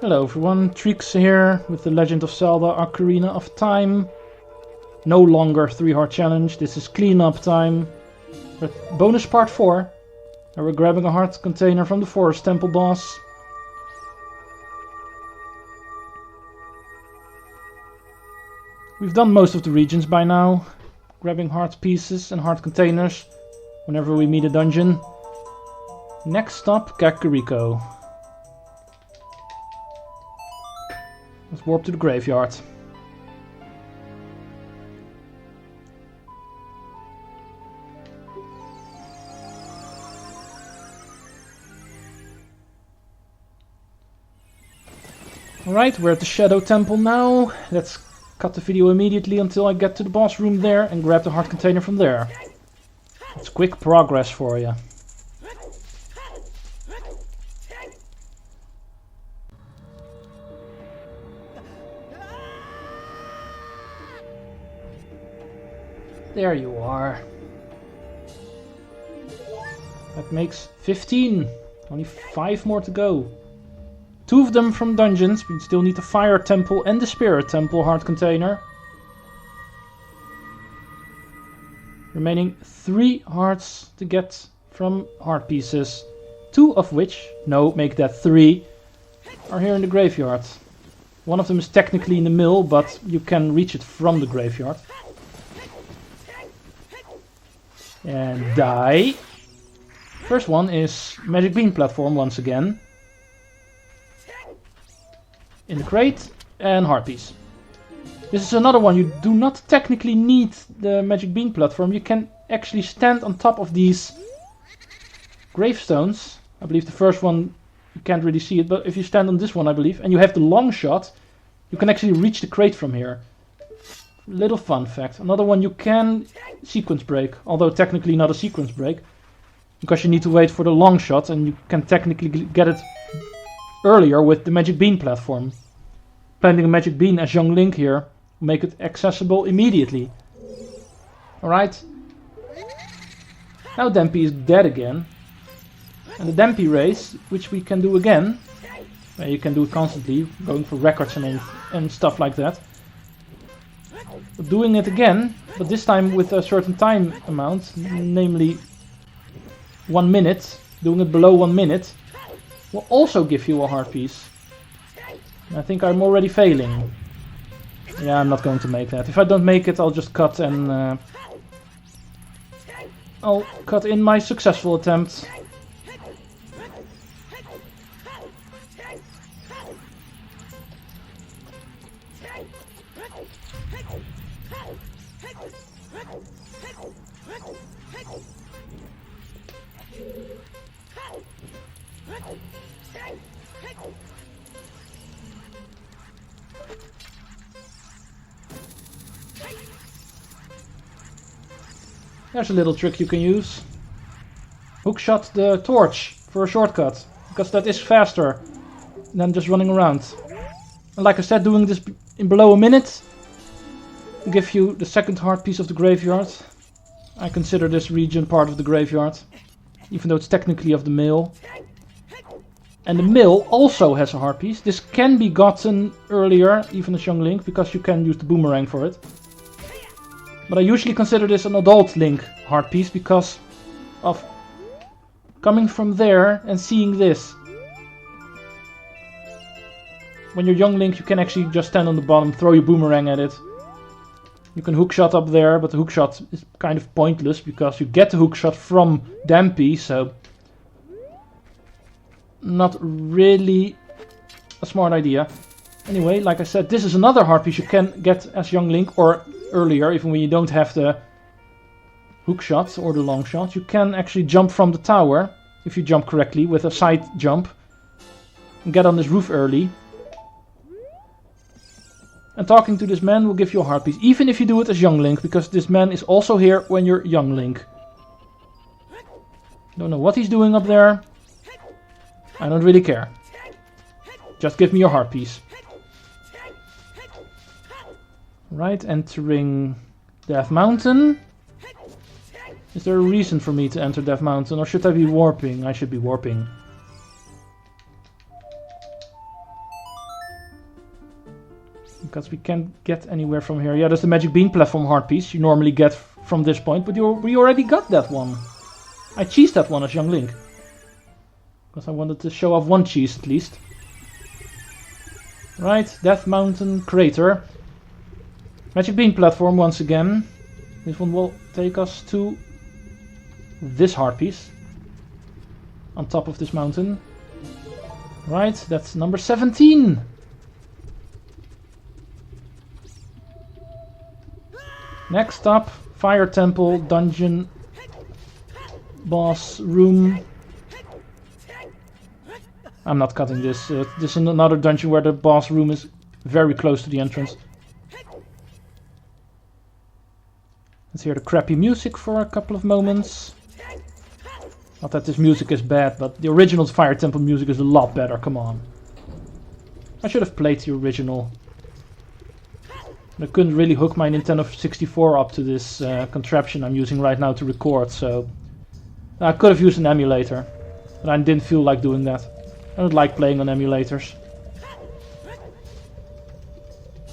Hello everyone, Treecks here with the Legend of Zelda Ocarina of Time. No longer 3-heart challenge, this is cleanup time. But bonus part 4. And we're grabbing a heart container from the forest temple boss. We've done most of the regions by now. Grabbing heart pieces and heart containers whenever we meet a dungeon. Next stop, Kakariko. Let's warp to the graveyard. Alright, we're at the Shadow Temple now. Let's cut the video immediately until I get to the boss room there and grab the heart container from there. It's quick progress for you. There you are. That makes 15. Only 5 more to go. 2 of them from dungeons. We still need the Fire Temple and the Spirit Temple heart container. Remaining 3 hearts to get from heart pieces. 2 of which, no, make that 3, are here in the graveyard. One of them is technically in the mill, but you can reach it from the graveyard. And die. First one is Magic Bean platform once again. In the crate and heart piece. This is another one. You do not technically need the Magic Bean platform. You can actually stand on top of these gravestones. I believe the first one you can't really see it, but if you stand on this one, I believe, and you have the long shot, you can actually reach the crate from here. Little fun fact. Another one, you can sequence break, although technically not a sequence break, because you need to wait for the long shot, and you can technically get it earlier with the Magic Bean platform. Planting a Magic Bean as young Link here will make it accessible immediately. Alright. Now Dampy is dead again. And the Dampy race, which we can do again. You can do it constantly, going for records and stuff like that. But doing it again, but this time with a certain time amount, namely 1 minute, doing it below 1 minute, will also give you a heart piece. I think I'm already failing. Yeah, I'm not going to make that. If I don't make it, I'll just cut and I'll cut in my successful attempt. There's a little trick you can use. Hookshot the torch for a shortcut, because that is faster than just running around. And like I said, doing this in below a minute will give you the second heart piece of the graveyard. I consider this region part of the graveyard, even though it's technically of the mill. And the mill also has a heart piece. This can be gotten earlier, even as young Link, because you can use the boomerang for it. But I usually consider this an adult Link heart piece because of coming from there and seeing this. When you're young Link, you can actually just stand on the bottom, throw your boomerang at it. You can hookshot up there, but the hookshot is kind of pointless because you get the hookshot from Dampy, so not really a smart idea. Anyway, like I said, this is another heart piece you can get as young Link, or earlier, even when you don't have the hookshot or the long shot. You can actually jump from the tower, if you jump correctly, with a side jump, and get on this roof early. And talking to this man will give you a heart piece, even if you do it as young Link, because this man is also here when you're young Link. Don't know what he's doing up there. I don't really care. Just give me your heart piece. Right, entering Death Mountain. Is there a reason for me to enter Death Mountain, or should I be warping? I should be warping. Because we can't get anywhere from here. Yeah, there's the Magic Bean platform heart piece you normally get from this point, but we already got that one. I cheesed that one as young Link. Because I wanted to show off one cheese at least. Right, Death Mountain Crater. Magic Bean platform once again. This one will take us to this heart piece. On top of this mountain. Right, that's number 17. Next up, Fire Temple, Dungeon, Boss Room. I'm not cutting this. This is another dungeon where the boss room is very close to the entrance. Let's hear the crappy music for a couple of moments. Not that this music is bad, but the original Fire Temple music is a lot better, come on. I should have played the original. I couldn't really hook my Nintendo 64 up to this contraption I'm using right now to record, so... I could have used an emulator, but I didn't feel like doing that. I don't like playing on emulators.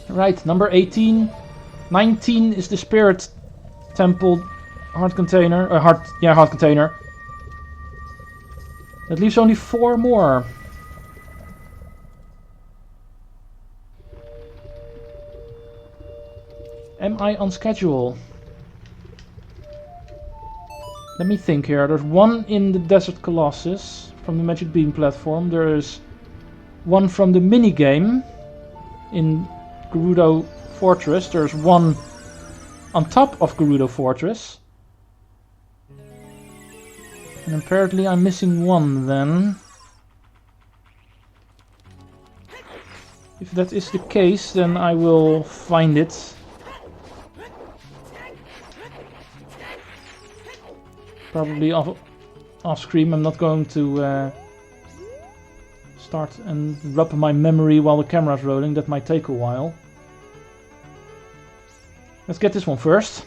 Right, number 18. 19 is the Spirit Temple heart container. Heart container. That leaves only 4 more. Am I on schedule? Let me think here. There's one in the Desert Colossus from the Magic Bean platform. There is one from the minigame in Gerudo Fortress. There's one on top of Gerudo Fortress. And apparently I'm missing one then. If that is the case, then I will find it. Probably off screen. I'm not going to start and rub my memory while the camera's rolling. That might take a while. Let's get this one first.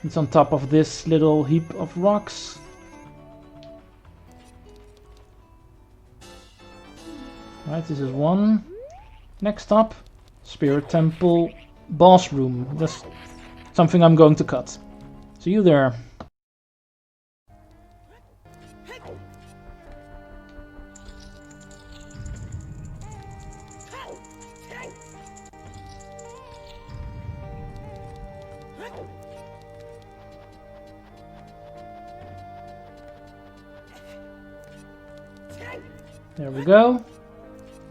It's on top of this little heap of rocks. Right, this is one. Next up, Spirit Temple Boss Room. That's something I'm going to cut. See you there. There we go.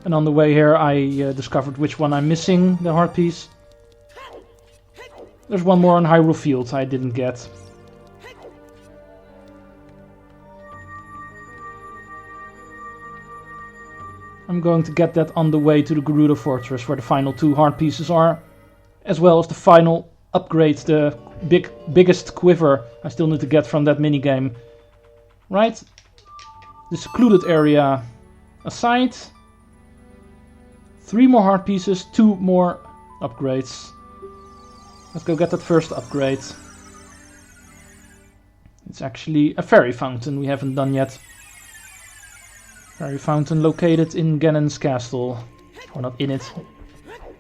And on the way here I discovered which one I'm missing, the heart piece. There's one more on Hyrule Field I didn't get. I'm going to get that on the way to the Gerudo Fortress where the final 2 heart pieces are. As well as the final upgrade, the biggest quiver I still need to get from that minigame. Right? The secluded area aside. 3 more heart pieces, 2 more upgrades. Let's go get that first upgrade. It's actually a fairy fountain we haven't done yet. Fairy fountain located in Ganon's castle. Or not in it.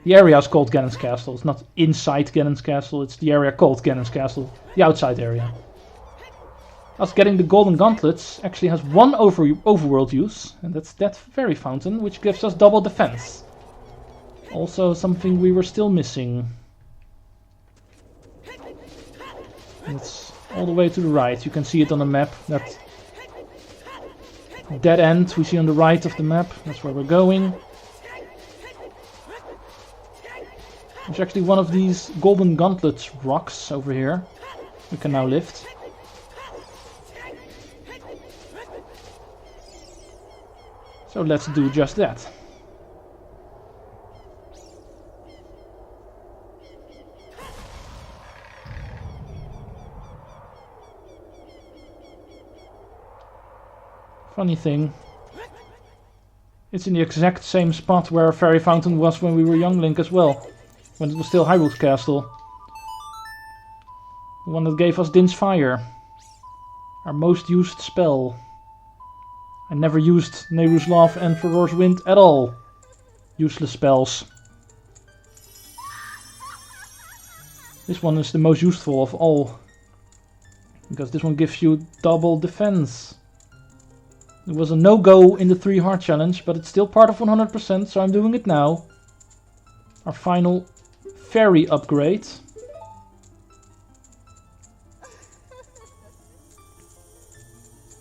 The area is called Ganon's castle. It's not inside Ganon's castle, it's the area called Ganon's castle. The outside area. Us getting the golden gauntlets actually has one overworld use. And that's that fairy fountain, which gives us double defense. Also something we were still missing. It's all the way to the right. You can see it on the map. That dead end we see on the right of the map. That's where we're going. There's actually one of these golden gauntlets rocks over here. We can now lift. So let's do just that. Funny thing, it's in the exact same spot where Fairy Fountain was when we were young Link as well. When it was still Hyrule's castle. The one that gave us Din's Fire. Our most used spell. I never used Nehru's Love and Feror's Wind at all. useless spells. This one is the most useful of all, because this one gives you double defense. It was a no-go in the 3 heart challenge, but it's still part of 100%, so I'm doing it now. Our final fairy upgrade.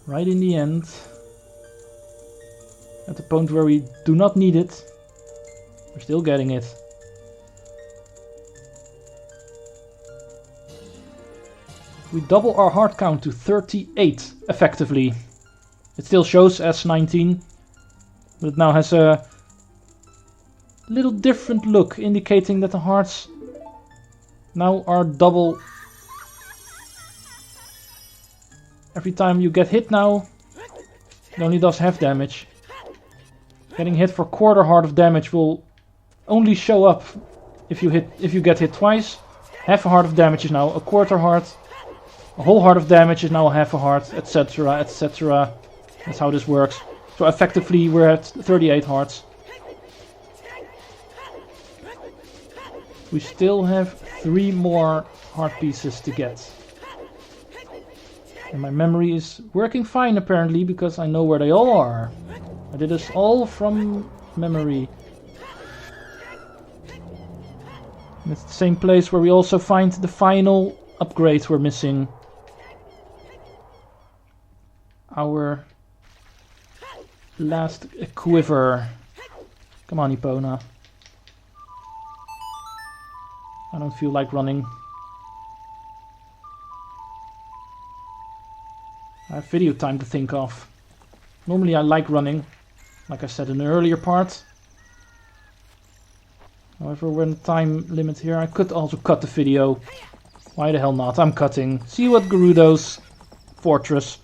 Right in the end. At the point where we do not need it. We're still getting it. We double our heart count to 38, effectively. It still shows as 19, but it now has a little different look, indicating that the hearts now are double. Every time you get hit now, it only does half damage. Getting hit for quarter heart of damage will only show up if you get hit twice. Half a heart of damage is now a quarter heart. A whole heart of damage is now a half a heart, etc, etc. That's how this works. So effectively we're at 38 hearts. We still have 3 more heart pieces to get. And my memory is working fine apparently, because I know where they all are. I did this all from memory. And it's the same place where we also find the final upgrade we're missing. Our last quiver. Come on, Epona. I don't feel like running. I have video time to think of. Normally I like running, like I said in the earlier part. However, we're in time limit here. I could also cut the video. Why the hell not? I'm cutting. See you at Gerudo's fortress.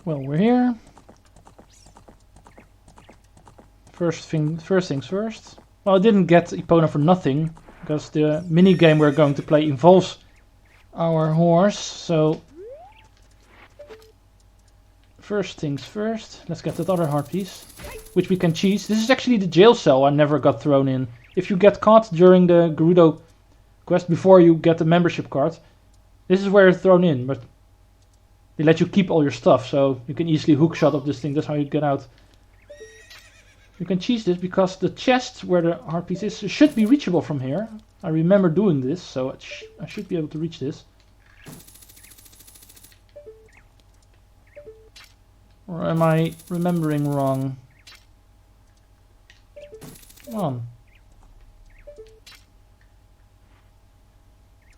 Well, we're here. First things first. Well, I didn't get Epona for nothing, because the mini game we're going to play involves our horse. So first things first. Let's get that other heart piece, which we can cheese. This is actually the jail cell I never got thrown in. If you get caught during the Gerudo quest before you get the membership card, this is where you're thrown in. But they let you keep all your stuff, so you can easily hookshot up this thing. That's how you get out. You can cheese this because the chest where the heart piece is should be reachable from here. I remember doing this, so I should be able to reach this. Or am I remembering wrong? Come on.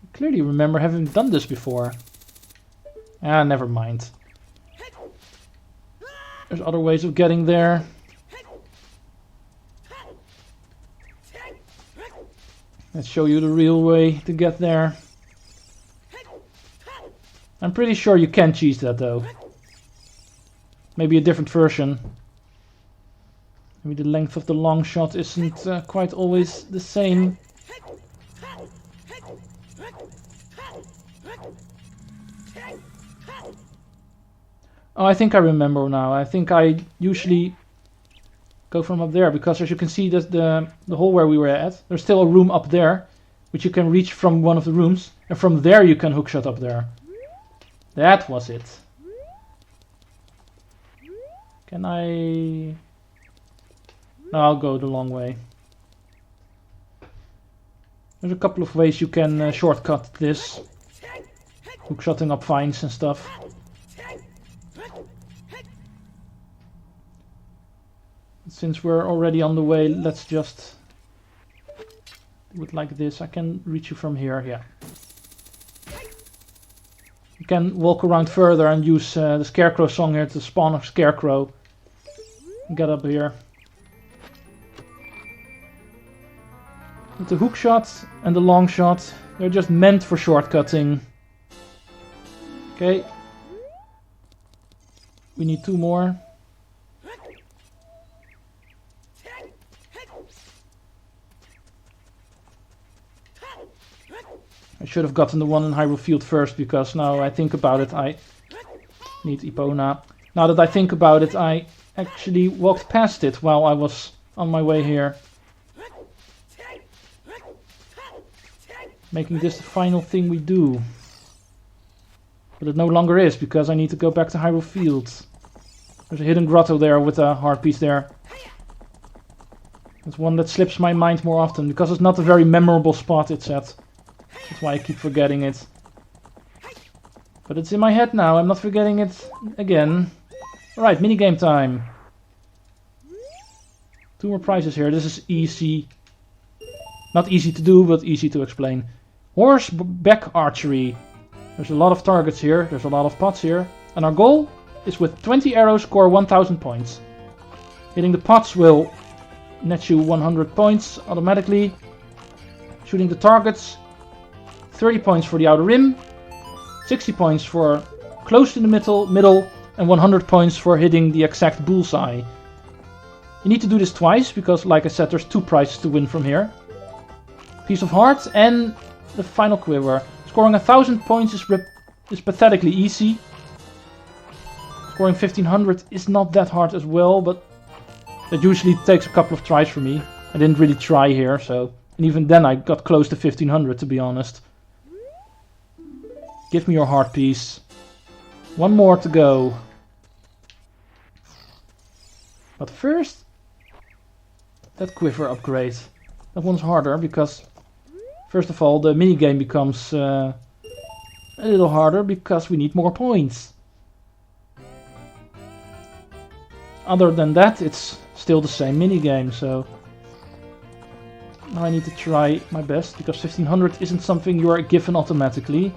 I clearly remember having done this before. Ah, never mind. There's other ways of getting there. Let's show you the real way to get there. I'm pretty sure you can cheese that though. Maybe a different version. Maybe the length of the long shot isn't quite always the same. Oh, I think I remember now. I think I usually go from up there, because as you can see, that the hole where we were at, there's still a room up there, which you can reach from one of the rooms, and from there you can hookshot up there. That was it. Can I... No, I'll go the long way. There's a couple of ways you can shortcut this. Hookshotting up vines and stuff. Since we're already on the way, let's just do it like this. I can reach you from here, yeah. You can walk around further and use the Scarecrow song here to spawn a Scarecrow. Get up here. With the hook shot and the long shot, they're just meant for shortcutting. Okay. We need 2 more. I should have gotten the one in Hyrule Field first, because now I think about it, I need Epona. Now that I think about it, I actually walked past it while I was on my way here. Making this the final thing we do. But it no longer is, because I need to go back to Hyrule Fields. There's a hidden grotto there with a heart piece there. It's one that slips my mind more often, because it's not a very memorable spot it's at. That's why I keep forgetting it. But it's in my head now, I'm not forgetting it again. Alright, minigame time. 2 more prizes here, this is easy. Not easy to do, but easy to explain. Horseback archery. There's a lot of targets here, there's a lot of pots here. And our goal is with 20 arrows score 1000 points. Hitting the pots will net you 100 points automatically. Shooting the targets, 30 points for the outer rim, 60 points for close to the middle, and 100 points for hitting the exact bullseye. You need to do this twice, because like I said, there's 2 prizes to win from here. Piece of heart and the final quiver. Scoring 1000 points is pathetically easy. Scoring 1500 is not that hard as well, but that usually takes a couple of tries for me. I didn't really try here, so... And even then I got close to 1500, to be honest. Give me your heart piece. 1 more to go. But first... that quiver upgrade. That one's harder, because... First of all, the minigame becomes a little harder, because we need more points. Other than that, it's still the same minigame, so... Now I need to try my best, because 1500 isn't something you are given automatically.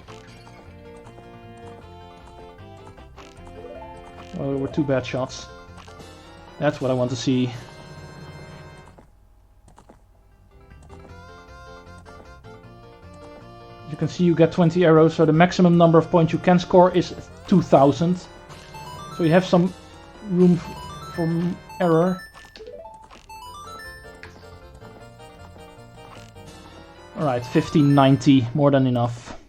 Well, there were 2 bad shots. That's what I want to see. As you can see, you get 20 arrows, so the maximum number of points you can score is 2000. So you have some room for error. Alright, 1590, more than enough.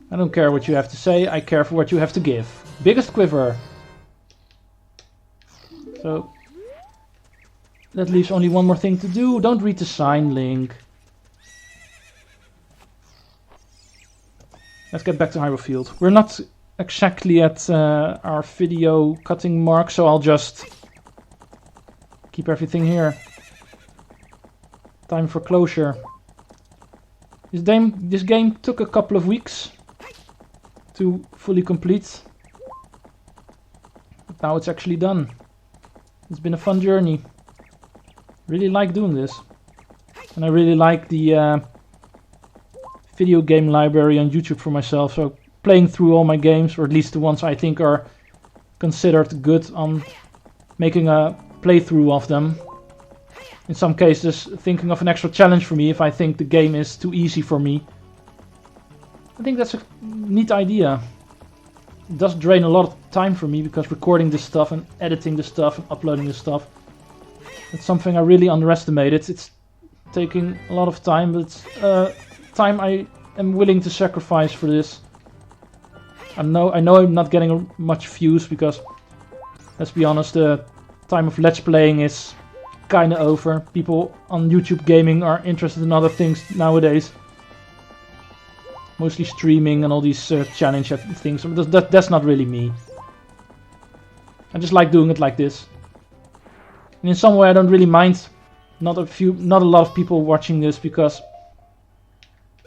I don't care what you have to say, I care for what you have to give. Biggest quiver. So, that leaves only one more thing to do. Don't read the sign, Link. Let's get back to Hyrule Field. We're not exactly at our video cutting mark, so I'll just keep everything here. Time for closure. This game took a couple of weeks to fully complete. But now it's actually done. It's been a fun journey. Really like doing this. And I really like the video game library on YouTube for myself. So playing through all my games, or at least the ones I think are considered good, on making a playthrough of them. In some cases thinking of an extra challenge for me if I think the game is too easy for me. I think that's a neat idea. It does drain a lot of time for me, because recording this stuff and editing this stuff and uploading this stuff, it's something I really underestimated. It's taking a lot of time, but it's time I am willing to sacrifice for this. I know I'm not getting much views, because let's be honest, the time of Let's Playing is kinda over. People on YouTube gaming are interested in other things nowadays. Mostly streaming and all these challenge things. That's not really me. I just like doing it like this. And in some way I don't really mind not a lot of people watching this, because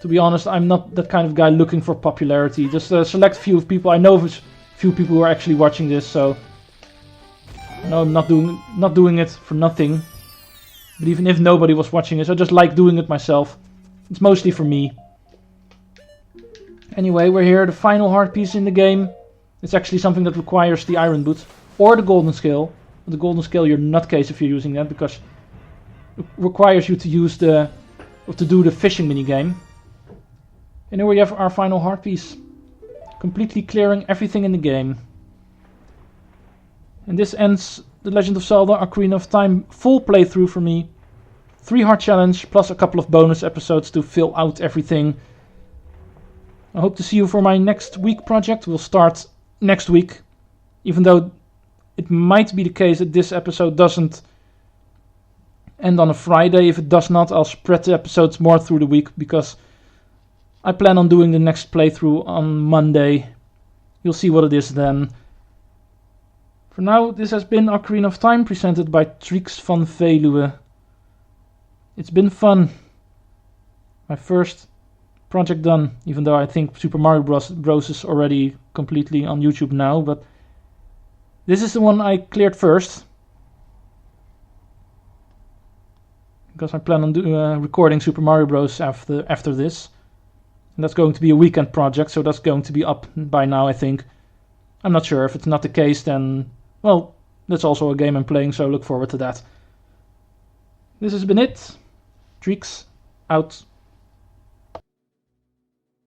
to be honest, I'm not that kind of guy looking for popularity. Just a select few of people. I know of a few people who are actually watching this, so no, I'm not doing it for nothing. But even if nobody was watching this, I just like doing it myself. It's mostly for me. Anyway, we're here, the final heart piece in the game. It's actually something that requires the iron boot or the golden scale. With the golden scale you're nutcase if you're using that, because it requires you to use to do the fishing minigame. And here we have our final heart piece. Completely clearing everything in the game. And this ends The Legend of Zelda Ocarina of Time full playthrough for me. 3 heart challenge plus a couple of bonus episodes to fill out everything. I hope to see you for my next week project. We'll start next week, even though it might be the case that this episode doesn't end on a Friday. If it does not, I'll spread the episodes more through the week, because I plan on doing the next playthrough on Monday. You'll see what it is then. For now, this has been Ocarina of Time, presented by Treecks van Veluwe. It's been fun. My first project done, even though I think Super Mario Bros. Is already completely on YouTube now, but this is the one I cleared first, because I plan on recording Super Mario Bros. after this. And that's going to be a weekend project, so that's going to be up by now, I think. I'm not sure. If it's not the case, then, well, that's also a game I'm playing, so look forward to that. This has been it. Treecks, out.